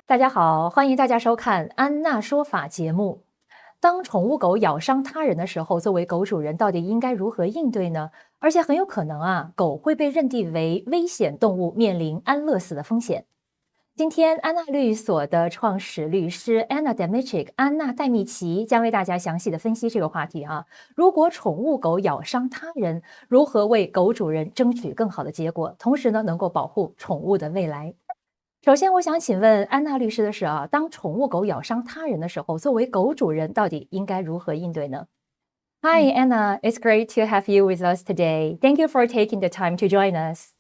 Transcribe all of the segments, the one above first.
大家好，欢迎大家收看安娜说法节目。当宠物狗咬伤他人的时候，作为狗主人到底应该如何应对呢？而且很有可能狗会被认定为危险动物，面临安乐死的风险。今天，安娜律所的创始律师 安娜戴米奇将为大家详细的分析这个话题如果宠物狗咬伤他人，如何为狗主人争取更好的结果，同时呢，能够保护宠物的未来。首先，我想请问安娜律师的是当宠物狗咬伤他人的时候，作为狗主人到底应该如何应对呢？ Hi, Anna. It's great to have you with us today. Thank you for taking the time to join us.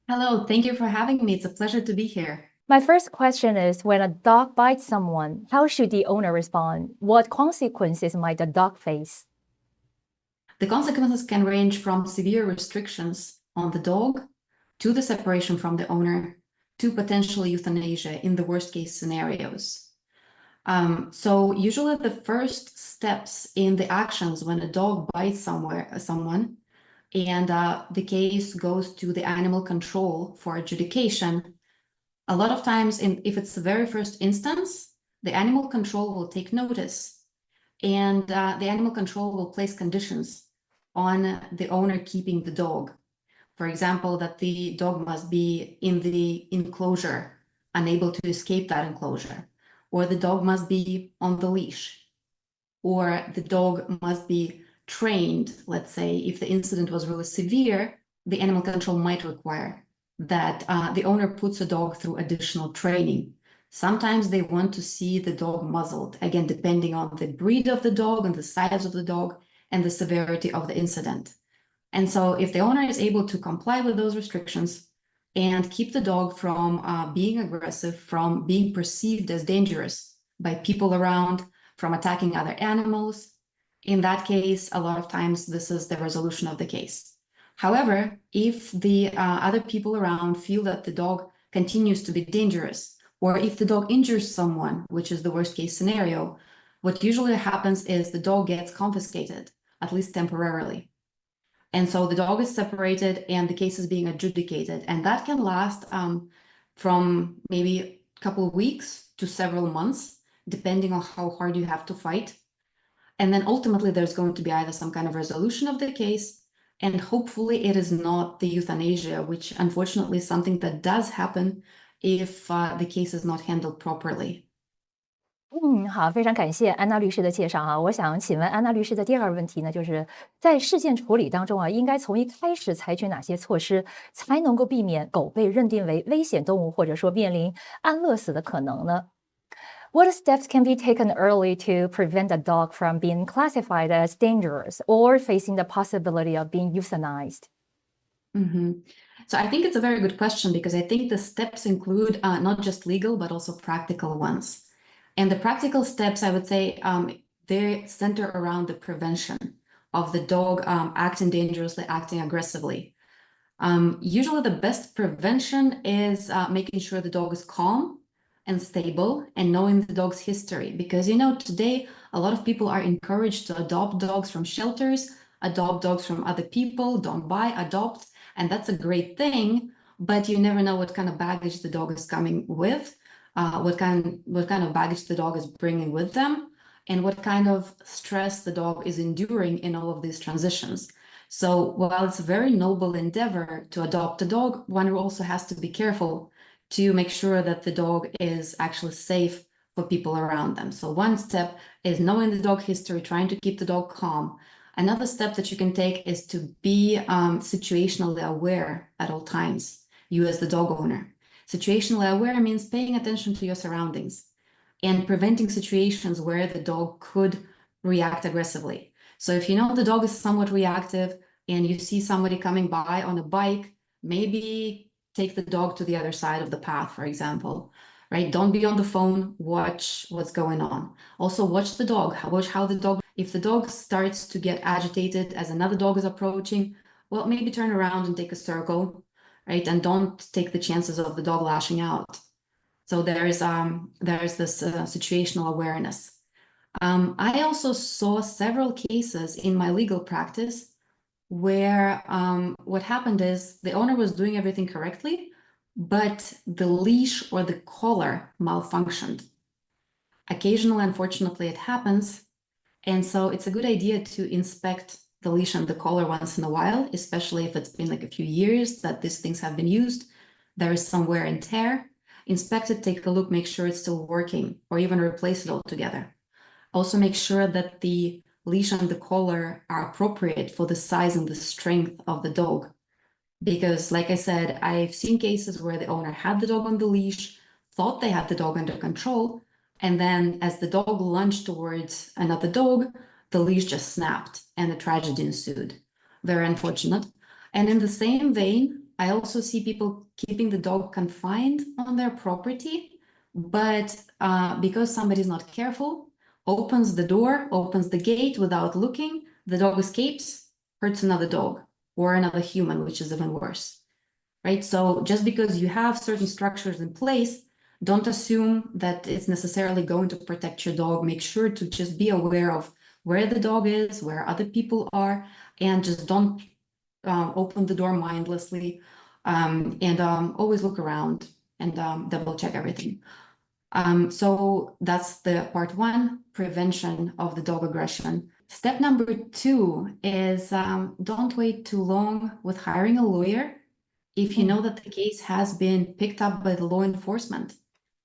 Hello, thank you for having me. It's a pleasure to be here. My first question is, when a dog bites someone, how should the owner respond? What consequences might the dog face? The consequences can range from severe restrictions on the dog to the separation from the owner to potential euthanasia in the worst case scenarios. So usually the first steps in the actions when a dog bites someone and the case goes to the animal control for adjudication, a lot of times if it's the very first instance, the animal control will take notice and the animal control will place conditions on the owner keeping the dog. For example, that the dog must be in the enclosure, unable to escape that enclosure, or the dog must be on the leash, or the dog must be trained. Let's say if the incident was really severe, the animal control might require that the owner puts a dog through additional training. Sometimes they want to see the dog muzzled, again, depending on the breed of the dog and the size of the dog and the severity of the incident. And so if the owner is able to comply with those restrictions and keep the dog from being aggressive, from being perceived as dangerous by people around, from attacking other animals, in that case, a lot of times this is the resolution of the case. However, if the other people around feel that the dog continues to be dangerous, or if the dog injures someone, which is the worst case scenario, what usually happens is the dog gets confiscated, at least temporarily. And so the dog is separated and the case is being adjudicated. And that can last from maybe a couple of weeks to several months, depending on how hard you have to fight. And then ultimately there's going to be either some kind of resolution of the case, and hopefully it is not the euthanasia, which unfortunately is something that does happen if the case is not handled properly. 好，非常感谢安娜律师的介绍我想请问安娜律师的第二个问题呢，就是在事件处理当中应该从一开始采取哪些措施，才能够避免狗被认定为危险动物，或者说面临安乐死的可能呢？ What steps can be taken early to prevent a dog from being classified as dangerous or facing the possibility of being euthanized? So I think it's a very good question, because I think the steps include not just legal, but also practical ones. And the practical steps, I would say, they center around the prevention of the dog acting dangerously, acting aggressively. Usually the best prevention is making sure the dog is calm and stable and knowing the dog's history. Because, today a lot of people are encouraged to adopt dogs from shelters, adopt dogs from other people, don't buy, adopt. And that's a great thing, but you never know what kind of baggage the dog is coming with. What kind of baggage the dog is bringing with them, and what kind of stress the dog is enduring in all of these transitions. So while it's a very noble endeavor to adopt a dog, one also has to be careful to make sure that the dog is actually safe for people around them. So one step is knowing the dog history, trying to keep the dog calm. Another step that you can take is to be situationally aware at all times, you as the dog owner. Situationally aware means paying attention to your surroundings and preventing situations where the dog could react aggressively. So if you know the dog is somewhat reactive and you see somebody coming by on a bike, maybe take the dog to the other side of the path, for example, right? Don't be on the phone, watch what's going on. Also watch the dog, watch how the dog, if the dog starts to get agitated as another dog is approaching, well, maybe turn around and take a circle, right? And don't take the chances of the dog lashing out. So there's this situational awareness. I also saw several cases in my legal practice where what happened is the owner was doing everything correctly, but the leash or the collar malfunctioned. Occasionally, unfortunately, it happens. And so it's a good idea to inspect the leash and the collar once in a while, especially if it's been like a few years that these things have been used. There is some wear and tear. Inspect it, take a look, make sure it's still working, or even replace it altogether. Also make sure that the leash and the collar are appropriate for the size and the strength of the dog. Because like I said, I've seen cases where the owner had the dog on the leash, thought they had the dog under control, and then as the dog lunged towards another dog, the leash just snapped and a tragedy ensued. Very unfortunate. And in the same vein, I also see people keeping the dog confined on their property, but because somebody's not careful, opens the door, opens the gate without looking, the dog escapes, hurts another dog or another human, which is even worse, right? So just because you have certain structures in place, don't assume that it's necessarily going to protect your dog. Make sure to just be aware of where the dog is, where other people are, and just don't open the door mindlessly, and always look around and double check everything. So that's the part one, prevention of the dog aggression. Step number two is don't wait too long with hiring a lawyer if you know that the case has been picked up by the law enforcement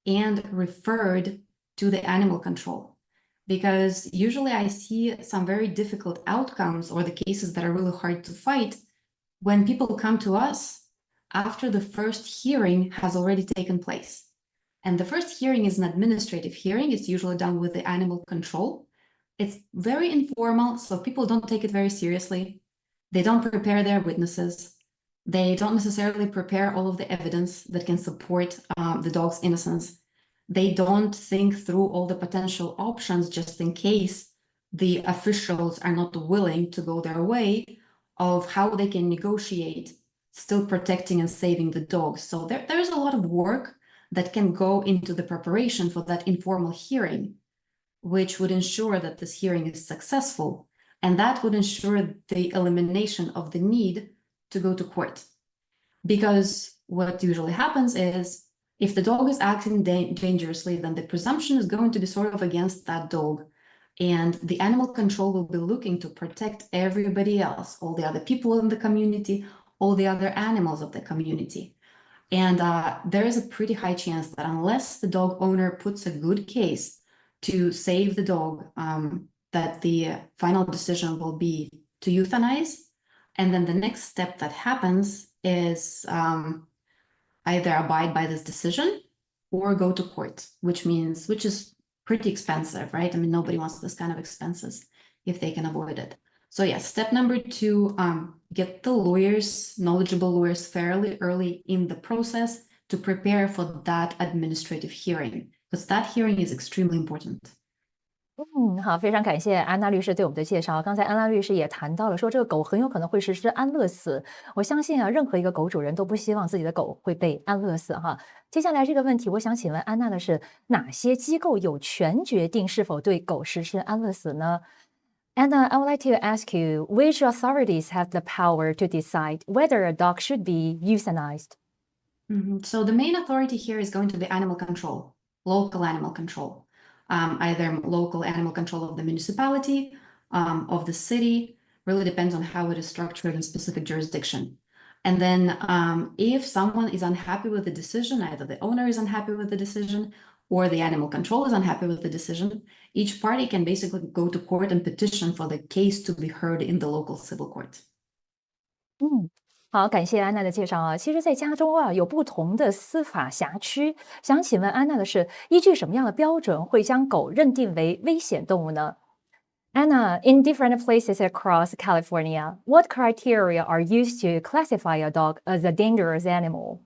and referred to the animal control. Because usually I see some very difficult outcomes or the cases that are really hard to fight when people come to us after the first hearing has already taken place. And the first hearing is an administrative hearing. It's usually done with the animal control. It's very informal, so people don't take it very seriously. They don't prepare their witnesses. They don't necessarily prepare all of the evidence that can support the dog's innocence. They don't think through all the potential options just in case the officials are not willing to go their way of how they can negotiate, still protecting and saving the dog. So there's a lot of work that can go into the preparation for that informal hearing, which would ensure that this hearing is successful. And that would ensure the elimination of the need to go to court. Because what usually happens is if the dog is acting dangerously, then the presumption is going to be sort of against that dog. And the animal control will be looking to protect everybody else, all the other people in the community, all the other animals of the community. And there is a pretty high chance that unless the dog owner puts a good case to save the dog, that the final decision will be to euthanize. And then the next step that happens is either abide by this decision or go to court, which is pretty expensive, right? I mean, nobody wants this kind of expenses if they can avoid it. So yes, step number two, get the lawyers, knowledgeable lawyers fairly early in the process to prepare for that administrative hearing, because that hearing is extremely important. 好，非常感谢安娜律师对我们的介绍。刚才安娜律师也谈到了，说这个狗很有可能会实施安乐死。我相信啊，任何一个狗主人都不希望自己的狗会被安乐死哈。接下来这个问题，我想请问安娜的是，哪些机构有权决定是否对狗实施安乐死呢？Anna, I would like to ask you, which authorities have the power to decide whether a dog should be euthanized? So the main authority here is going to be animal control, local animal control. Either local animal control of the municipality, of the city, really depends on how it is structured in specific jurisdiction. And then if someone is unhappy with the decision, either the owner is unhappy with the decision or the animal control is unhappy with the decision, each party can basically go to court and petition for the case to be heard in the local civil court. 好，感谢安娜的介绍啊。其实，在加州啊，有不同的司法辖区。想请问安娜的是，依据什么样的标准会将狗认定为危险动物呢？Anna, in different places across California, what criteria are used to classify a dog as a dangerous animal?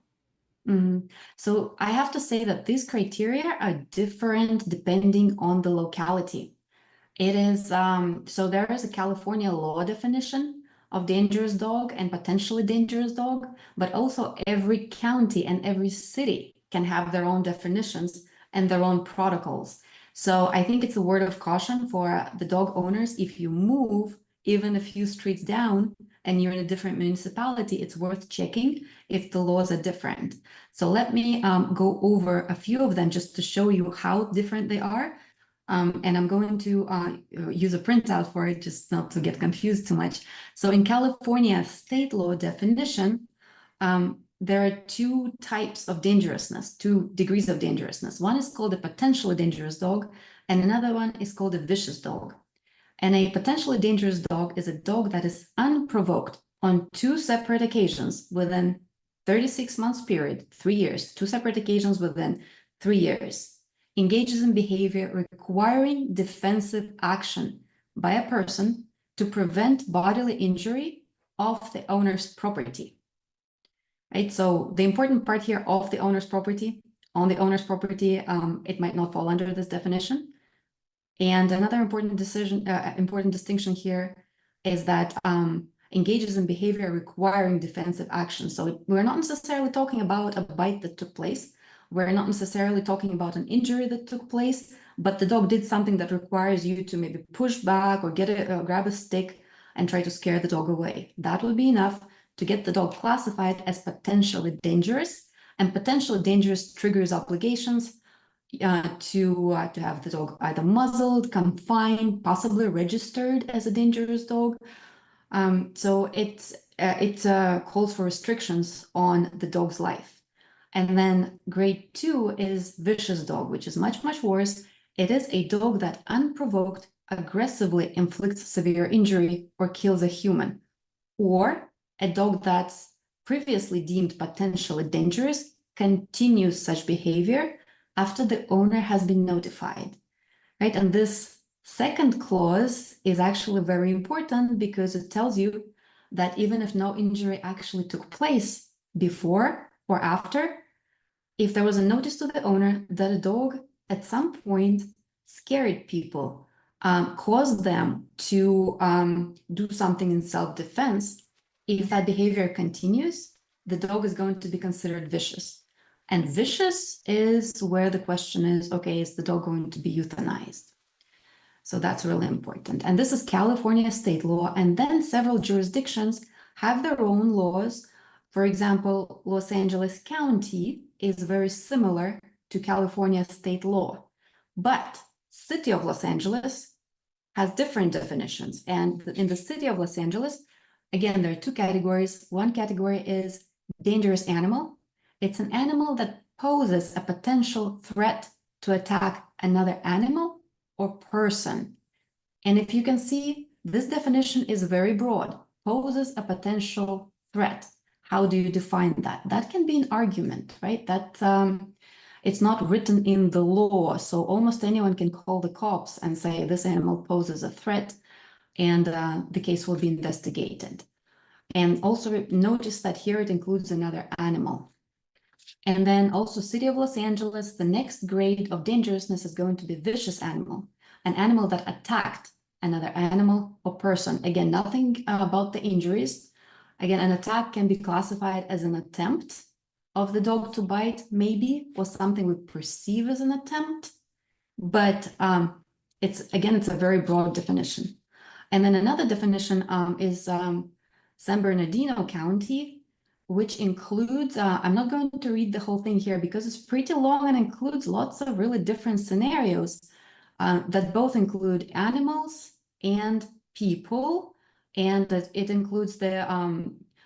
So I have to say that these criteria are different depending on the locality. It is, so there is a California law definition of dangerous dog and potentially dangerous dog, but also every county and every city can have their own definitions and their own protocols. So I think it's a word of caution for the dog owners. If you move even a few streets down, and you're in a different municipality, it's worth checking if the laws are different. So let me go over a few of them just to show you how different they are. And I'm going to use a printout for it just not to get confused too much. So in California state law definition, there are two types of dangerousness, 2 degrees of dangerousness. One is called a potentially dangerous dog, and another one is called a vicious dog. And a potentially dangerous dog is a dog that is unprovoked on 2 separate occasions within 36 months period, 3 years, 2 separate occasions within 3 years, engages in behavior requiring defensive action by a person to prevent bodily injury of the owner's property. Right, so the important part here of the owner's property, on the owner's property, it might not fall under this definition. And another important distinction here is that engages in behavior requiring defensive action. So we're not necessarily talking about a bite that took place. We're not necessarily talking about an injury that took place, but the dog did something that requires you to maybe push back or grab a stick and try to scare the dog away. That would be enough to get the dog classified as potentially dangerous, and potentially dangerous triggers obligations to have the dog either muzzled, confined, possibly registered as a dangerous dog. So it calls for restrictions on the dog's life. And then grade 2 is vicious dog, which is much, much worse. It is a dog that unprovoked aggressively inflicts severe injury or kills a human, or a dog that's previously deemed potentially dangerous continues such behavior after the owner has been notified, right? And this second clause is actually very important because it tells you that even if no injury actually took place before or after, if there was a notice to the owner that a dog at some point scared people, caused them to do something in self-defense, if that behavior continues, the dog is going to be considered vicious. And vicious is where the question is, okay, is the dog going to be euthanized? So that's really important. And this is California state law. And then several jurisdictions have their own laws. For example, Los Angeles County is very similar to California state law, but City of Los Angeles has different definitions. And in the City of Los Angeles, again, there are 2 categories. One category is dangerous animal. It's an animal that poses a potential threat to attack another animal or person. And if you can see, this definition is very broad, poses a potential threat. How do you define that? That can be an argument, right? That it's not written in the law. So almost anyone can call the cops and say this animal poses a threat, and the case will be investigated. And also notice that here it includes another animal. And then also City of Los Angeles, the next grade of dangerousness is going to be vicious animal, an animal that attacked another animal or person. Again, nothing about the injuries. Again, an attack can be classified as an attempt of the dog to bite, maybe, or something we perceive as an attempt. But it's a very broad definition. And then another definition is San Bernardino County, which includes, I'm not going to read the whole thing here because it's pretty long and includes lots of really different scenarios that both include animals and people, and that it includes the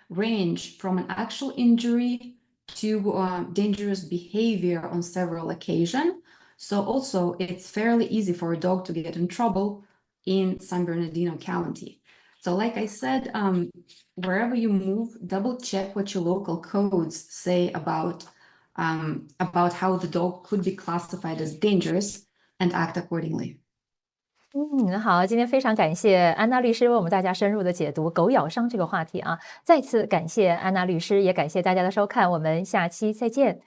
range from an actual injury to dangerous behavior on several occasions. So also it's fairly easy for a dog to get in trouble in San Bernardino County. So like I said, wherever you move, double check what your local codes say about how the dog could be classified as dangerous and act accordingly. 好，今天非常感谢安娜律师为我们大家深入的解读狗咬伤这个话题啊，再次感谢安娜律师，也感谢大家的收看，我们下期再见。